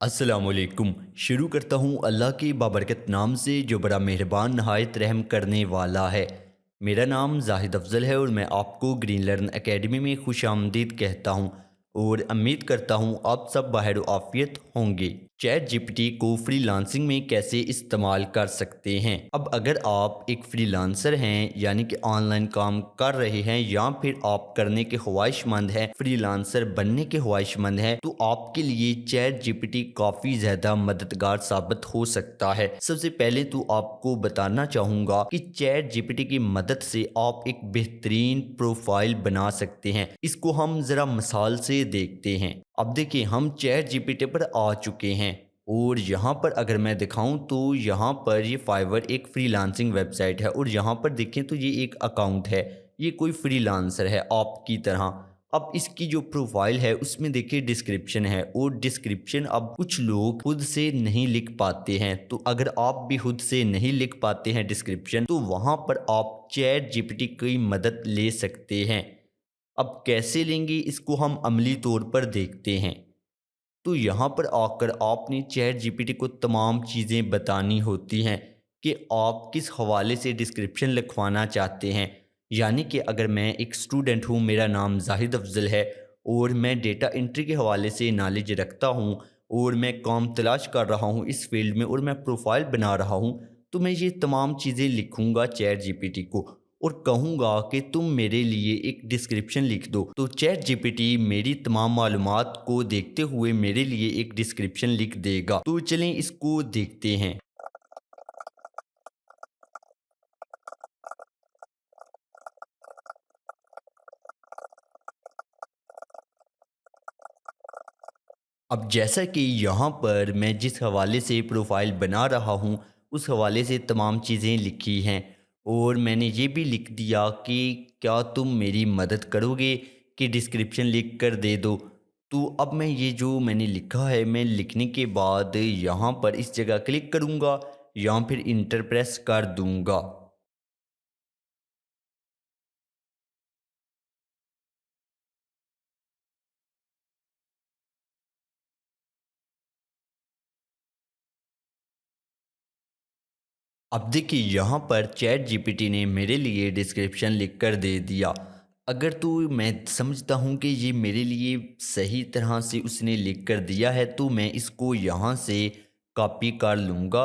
अस्सलामुअलैकुम। शुरू करता हूँ अल्लाह की बाबरकत नाम से जो बड़ा मेहरबान नहायत रहम करने वाला है। मेरा नाम जाहिद अफ़ज़ल है और मैं आपको ग्रीन लर्न एकेडमी में खुश आमदीद कहता हूँ और उम्मीद करता हूँ आप सब बाहर आफियत होंगे। चैट जीपीटी को फ्रीलांसिंग में कैसे इस्तेमाल कर सकते हैं। अब अगर आप एक फ्रीलांसर हैं यानी कि ऑनलाइन काम कर रहे हैं या फिर आप करने के ख्वाहिशमंद हैं, फ्रीलांसर बनने के ख्वाहिशमंद हैं, तो आपके लिए चैट जीपीटी काफ़ी ज़्यादा मददगार साबित हो सकता है। सबसे पहले तो आपको बताना चाहूँगा कि चैट जीपीटी की मदद से आप एक बेहतरीन प्रोफाइल बना सकते हैं। इसको हम ज़रा मिसाल से देखते हैं। अब देखिए हम चैट जीपीटी पर आ चुके हैं और यहाँ पर अगर मैं दिखाऊं तो यहाँ पर ये फाइवर एक फ्रीलांसिंग वेबसाइट है और यहाँ पर देखें तो ये एक अकाउंट है। ये कोई फ्रीलांसर है आपकी तरह। अब इसकी जो प्रोफाइल है उसमें देखिए डिस्क्रिप्शन है और डिस्क्रिप्शन अब कुछ लोग खुद से नहीं लिख पाते हैं, तो अगर आप भी खुद से नहीं लिख पाते हैं डिस्क्रिप्शन, तो वहाँ पर आप चैट जीपीटी की मदद ले सकते हैं। अब कैसे लेंगे इसको हम अमली तौर पर देखते हैं। तो यहाँ पर आकर आपने चैट जीपीटी को तमाम चीज़ें बतानी होती हैं कि आप किस हवाले से डिस्क्रिप्शन लिखवाना चाहते हैं। यानी कि अगर मैं एक स्टूडेंट हूँ, मेरा नाम जाहिद अफ़ज़ल है और मैं डेटा एंट्री के हवाले से नॉलेज रखता हूँ और मैं काम तलाश कर रहा हूँ इस फील्ड में और मैं प्रोफाइल बना रहा हूँ, तो मैं ये तमाम चीज़ें लिखूँगा चैट जीपीटी को और कहूँगा कि तुम मेरे लिए एक डिस्क्रिप्शन लिख दो। तो चैट जीपीटी मेरी तमाम मालूमात को देखते हुए मेरे लिए एक डिस्क्रिप्शन लिख देगा। तो चलें इसको देखते हैं। अब जैसा कि यहाँ पर मैं जिस हवाले से प्रोफाइल बना रहा हूँ उस हवाले से तमाम चीज़ें लिखी हैं और मैंने ये भी लिख दिया कि क्या तुम मेरी मदद करोगे कि डिस्क्रिप्शन लिख कर दे दो। तो अब मैं ये जो मैंने लिखा है, मैं लिखने के बाद यहाँ पर इस जगह क्लिक करूँगा या फिर इंटर प्रेस कर दूँगा। अब देखिए यहाँ पर चैट जीपीटी ने मेरे लिए डिस्क्रिप्शन लिख कर दे दिया। अगर तो मैं समझता हूँ कि ये मेरे लिए सही तरह से उसने लिख कर दिया है, तो मैं इसको यहाँ से कॉपी कर लूँगा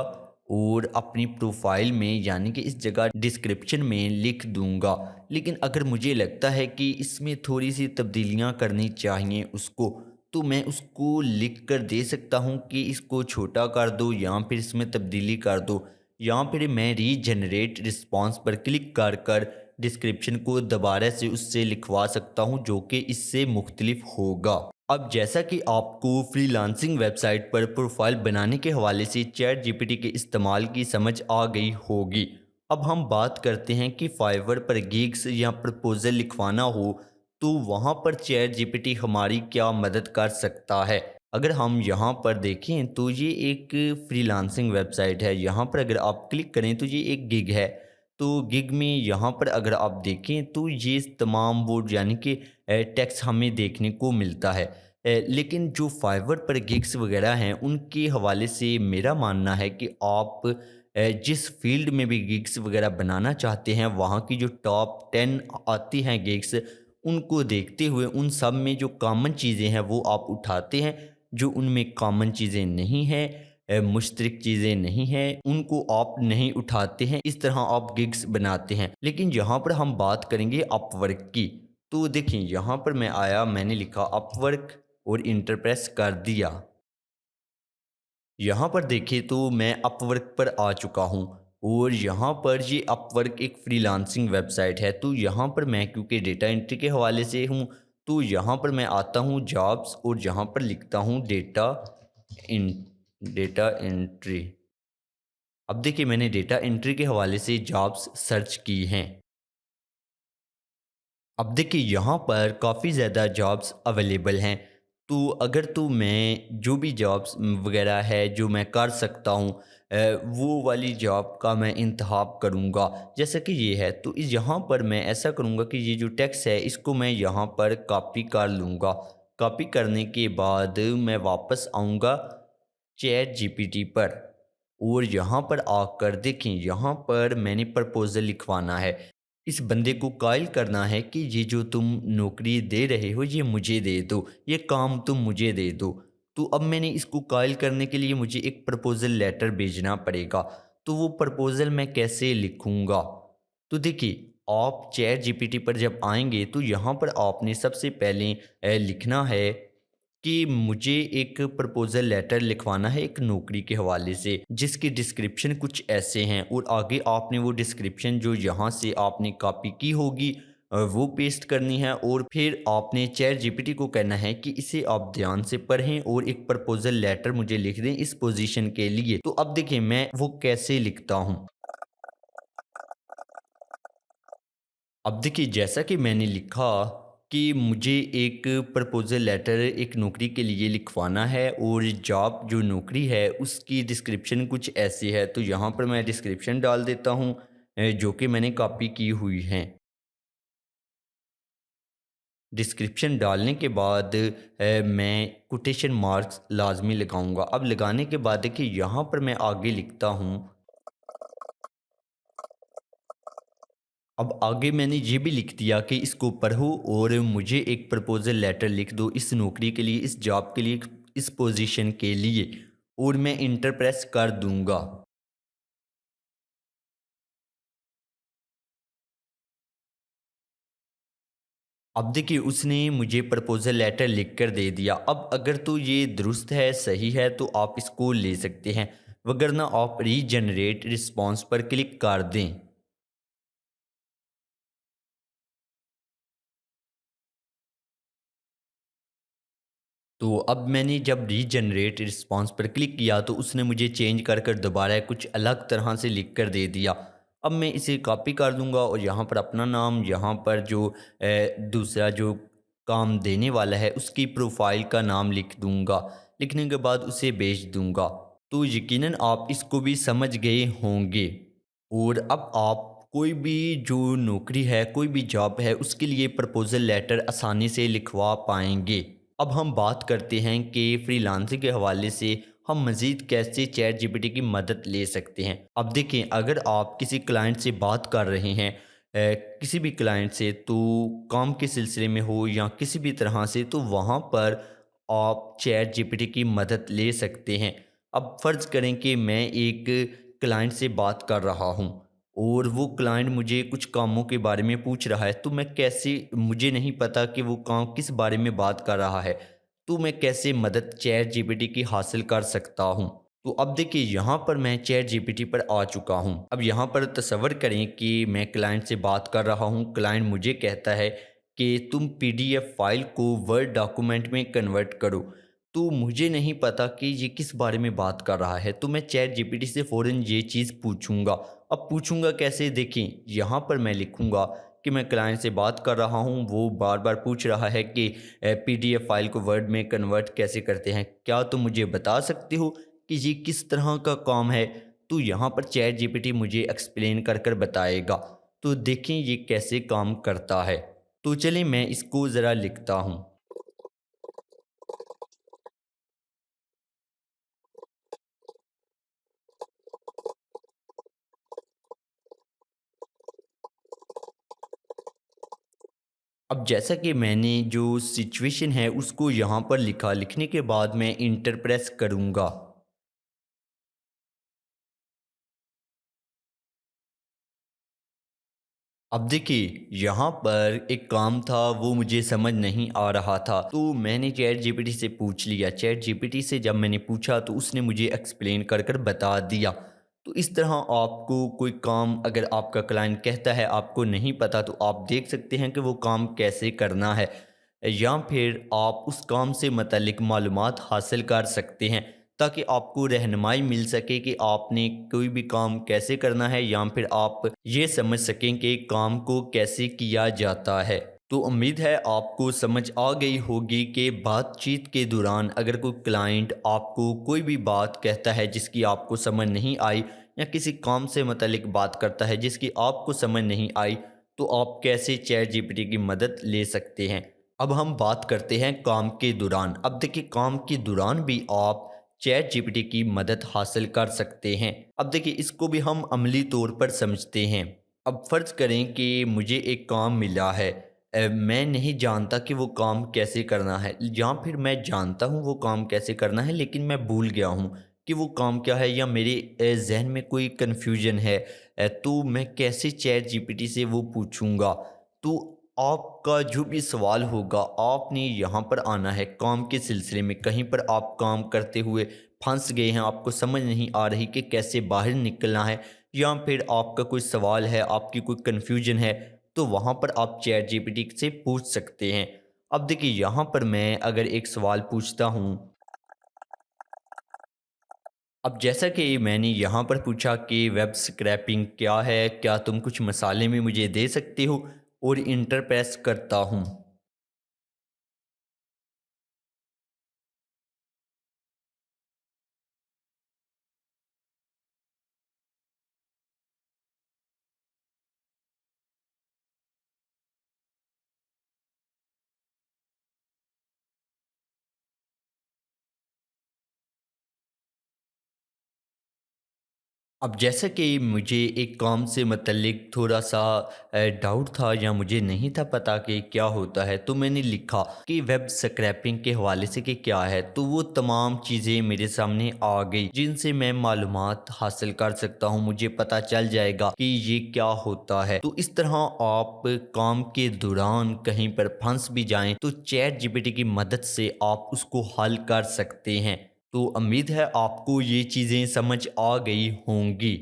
और अपनी प्रोफाइल में यानी कि इस जगह डिस्क्रिप्शन में लिख दूँगा। लेकिन अगर मुझे लगता है कि इसमें थोड़ी सी तब्दीलियाँ करनी चाहिए उसको, तो मैं उसको लिख कर दे सकता हूँ कि इसको छोटा कर दो या फिर इसमें तब्दीली कर दो, या फिर मैं रीजनरेट रिस्पॉन्स पर क्लिक कर कर डिस्क्रिप्शन को दोबारा से उससे लिखवा सकता हूं जो कि इससे मुख्तलिफ होगा। अब जैसा कि आपको फ्रीलांसिंग वेबसाइट पर प्रोफाइल बनाने के हवाले से चैट जीपीटी के इस्तेमाल की समझ आ गई होगी। अब हम बात करते हैं कि फाइवर पर गिग्स या प्रपोजल लिखवाना हो तो वहाँ पर चैट जीपीटी हमारी क्या मदद कर सकता है। अगर हम यहाँ पर देखें तो ये एक फ्रीलांसिंग वेबसाइट है। यहाँ पर अगर आप क्लिक करें तो ये एक गिग है। तो गिग में यहाँ पर अगर आप देखें तो ये तमाम वो यानी कि टैक्स हमें देखने को मिलता है। लेकिन जो फाइवर पर गिग्स वगैरह हैं उनके हवाले से मेरा मानना है कि आप जिस फील्ड में भी गिग्स वगैरह बनाना चाहते हैं वहाँ की जो टॉप 10 आती हैं गिग्स, उनको देखते हुए उन सब में जो कॉमन चीज़ें हैं वो आप उठाते हैं। जो उनमें कॉमन चीज़ें नहीं हैं, मुश्तरक चीज़ें नहीं हैं, उनको आप नहीं उठाते हैं। इस तरह आप गिग्स बनाते हैं। लेकिन यहाँ पर हम बात करेंगे अपवर्क की। तो देखिए यहाँ पर मैं आया, मैंने लिखा अपवर्क और इंटर प्रेस कर दिया। यहाँ पर देखिए तो मैं अपवर्क पर आ चुका हूँ और यहाँ पर ये अपवर्क एक फ्रीलांसिंग वेबसाइट है। तो यहाँ पर मैं क्योंकि डेटा एंट्री के हवाले से हूँ, तो यहाँ पर मैं आता हूँ जॉब्स और यहाँ पर लिखता हूँ इन डेटा एंट्री। अब देखिए मैंने डेटा एंट्री के हवाले से जॉब्स सर्च की हैं। अब देखिए यहाँ पर काफ़ी ज़्यादा जॉब्स अवेलेबल हैं। तो अगर तो मैं जो भी जॉब्स वगैरह है जो मैं कर सकता हूँ, वो वाली जॉब का मैं इंतखाब करूँगा। जैसा कि ये है तो इस यहाँ पर मैं ऐसा करूँगा कि ये जो टेक्स्ट है इसको मैं यहाँ पर कॉपी कर लूँगा। कॉपी करने के बाद मैं वापस आऊँगा चैट जीपीटी पर और यहाँ पर आकर देखें, यहाँ पर मैंने प्रपोज़ल लिखवाना है। इस बंदे को कायल करना है कि ये जो तुम नौकरी दे रहे हो ये मुझे दे दो, ये काम तुम मुझे दे दो। तो अब मैंने इसको कायल करने के लिए मुझे एक प्रपोज़ल लेटर भेजना पड़ेगा। तो वो प्रपोज़ल मैं कैसे लिखूँगा? तो देखिए, आप चैट जीपीटी पर जब आएँगे तो यहाँ पर आपने सबसे पहले लिखना है कि मुझे एक प्रपोज़ल लेटर लिखवाना है एक नौकरी के हवाले से, जिसकी डिस्क्रिप्शन कुछ ऐसे हैं और आगे आपने वो डिस्क्रिप्शन जो यहाँ से आपने कॉपी की होगी वो पेस्ट करनी है और फिर आपने चैट जीपीटी को कहना है कि इसे आप ध्यान से पढ़ें और एक प्रपोज़ल लेटर मुझे लिख दें इस पोजीशन के लिए। तो अब देखिए मैं वो कैसे लिखता हूँ। अब देखिए जैसा कि मैंने लिखा कि मुझे एक प्रपोज़ल लेटर एक नौकरी के लिए लिखवाना है और जॉब जो नौकरी है उसकी डिस्क्रिप्शन कुछ ऐसी है, तो यहाँ पर मैं डिस्क्रिप्शन डाल देता हूँ जो कि मैंने कॉपी की हुई हैं। डिस्क्रिप्शन डालने के बाद मैं कोटेशन मार्क्स लाज़मी लगाऊँगा। अब लगाने के बाद देखिए यहाँ पर मैं आगे लिखता हूँ। अब आगे मैंने ये भी लिख दिया कि इसको पढ़ो और मुझे एक प्रपोज़ल लेटर लिख दो इस नौकरी के लिए, इस जॉब के लिए, इस पोजीशन के लिए और मैं इंटर प्रेस कर दूँगा। अब देखिए उसने मुझे प्रपोज़ल लेटर लिख कर दे दिया। अब अगर तो ये दुरुस्त है, सही है तो आप इसको ले सकते हैं, वगरना आप रीजनरेट रिस्पॉन्स पर क्लिक कर दें। तो अब मैंने जब रीजनरेट रिस्पॉन्स पर क्लिक किया तो उसने मुझे चेंज कर कर दोबारा कुछ अलग तरह से लिख कर दे दिया। अब मैं इसे कॉपी कर दूंगा और यहाँ पर अपना नाम, यहाँ पर जो दूसरा जो काम देने वाला है उसकी प्रोफाइल का नाम लिख दूंगा। लिखने के बाद उसे भेज दूंगा। तो यकीनन आप इसको भी समझ गए होंगे। और अब आप कोई भी जो नौकरी है, कोई भी जॉब है, उसके लिए प्रपोज़ल लेटर आसानी से लिखवा पाएँगे। अब हम बात करते हैं कि फ्रीलांसिंग के हवाले से हम मज़ीद कैसे चैट जीपीटी की मदद ले सकते हैं। अब देखें, अगर आप किसी क्लाइंट से बात कर रहे हैं किसी भी क्लाइंट से, तो काम के सिलसिले में हो या किसी भी तरह से, तो वहाँ पर आप चैट जीपीटी की मदद ले सकते हैं। अब फ़र्ज़ करें कि मैं एक क्लाइंट से बात कर रहा हूँ और वो क्लाइंट मुझे कुछ कामों के बारे में पूछ रहा है, तो मैं कैसे, मुझे नहीं पता कि वो काम किस बारे में बात कर रहा है, तो मैं कैसे मदद चैट जीपीटी की हासिल कर सकता हूँ। तो अब देखिए यहाँ पर मैं चैट जीपीटी पर आ चुका हूँ। अब यहाँ पर तसव्वुर करें कि मैं क्लाइंट से बात कर रहा हूँ, क्लाइंट मुझे कहता है कि तुम पीडीएफ फाइल को वर्ड डॉक्यूमेंट में कन्वर्ट करो। तो मुझे नहीं पता कि ये किस बारे में बात कर रहा है, तो मैं चैट जीपीटी से फ़ौरन ये चीज़ पूछूंगा। अब पूछूंगा कैसे, देखें यहाँ पर मैं लिखूंगा कि मैं क्लाइंट से बात कर रहा हूँ, वो बार बार पूछ रहा है कि पीडीएफ फाइल को वर्ड में कन्वर्ट कैसे करते हैं, क्या तुम मुझे बता सकते हो कि ये किस तरह का काम है। तो यहाँ पर चैट जीपीटी मुझे एक्सप्लेन कर कर बताएगा। तो देखें ये कैसे काम करता है। तो चलिए मैं इसको ज़रा लिखता हूँ। अब जैसा कि मैंने जो सिचुएशन है उसको यहाँ पर लिखा, लिखने के बाद मैं इंटर प्रेस करूँगा। अब देखिए यहाँ पर एक काम था वो मुझे समझ नहीं आ रहा था, तो मैंने चैट जीपीटी से पूछ लिया। चैट जीपीटी से जब मैंने पूछा तो उसने मुझे एक्सप्लेन कर कर बता दिया। तो इस तरह आपको कोई काम अगर आपका क्लाइंट कहता है आपको नहीं पता, तो आप देख सकते हैं कि वो काम कैसे करना है, या फिर आप उस काम से मतल्लिक मालूमात हासिल कर सकते हैं ताकि आपको रहनुमाई मिल सके कि आपने कोई भी काम कैसे करना है, या फिर आप ये समझ सकें कि काम को कैसे किया जाता है। तो उम्मीद है आपको समझ आ गई होगी कि बातचीत के दौरान अगर कोई क्लाइंट आपको कोई भी बात कहता है जिसकी आपको समझ नहीं आई, या किसी काम से मतल्लिक बात करता है जिसकी आपको समझ नहीं आई, तो आप कैसे चैट जीपीटी की मदद ले सकते हैं। अब हम बात करते हैं काम के दौरान। अब देखिए काम के दौरान भी आप चैट जीपीटी की मदद हासिल कर सकते हैं। अब देखिए, इसको भी हम अमली तौर पर समझते हैं। अब फ़र्ज़ करें कि मुझे एक काम मिला है, मैं नहीं जानता कि वो काम कैसे करना है, या फिर मैं जानता हूँ वो काम कैसे करना है लेकिन मैं भूल गया हूँ कि वो काम क्या है, या मेरे ज़हन में कोई कन्फ्यूजन है। तो मैं कैसे चैट जीपीटी से वो पूछूंगा। तो आपका जो भी सवाल होगा, आपने यहाँ पर आना है काम के सिलसिले में। कहीं पर आप काम करते हुए फंस गए हैं, आपको समझ नहीं आ रही कि कैसे बाहर निकलना है, या फिर आपका कोई सवाल है, आपकी कोई कन्फ्यूजन है, तो वहाँ पर आप चैट जीपीटी से पूछ सकते हैं। अब देखिए, यहाँ पर मैं अगर एक सवाल पूछता हूँ, अब जैसा कि मैंने यहाँ पर पूछा कि वेब स्क्रैपिंग क्या है? क्या तुम कुछ मसाले में मुझे दे सकते हो? और इंटर प्रेस करता हूँ। अब जैसा कि मुझे एक काम से मतल्लिक थोड़ा-सा डाउट था, या मुझे नहीं था पता कि क्या होता है, तो मैंने लिखा कि वेब स्क्रैपिंग के हवाले से कि क्या है, तो वो तमाम चीज़ें मेरे सामने आ गई, जिनसे मैं मालूमात हासिल कर सकता हूँ। मुझे पता चल जाएगा कि ये क्या होता है। तो इस तरह आप काम के दौरान कहीं पर फँस भी जाएँ, तो चैट जीपीटी की मदद से आप उसको हल कर सकते हैं। तो उम्मीद है आपको ये चीज़ें समझ आ गई होंगी।